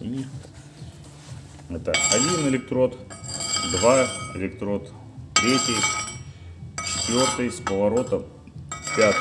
8. Это один электрод, 2 электрод, третий, четвертый с поворотом, 5.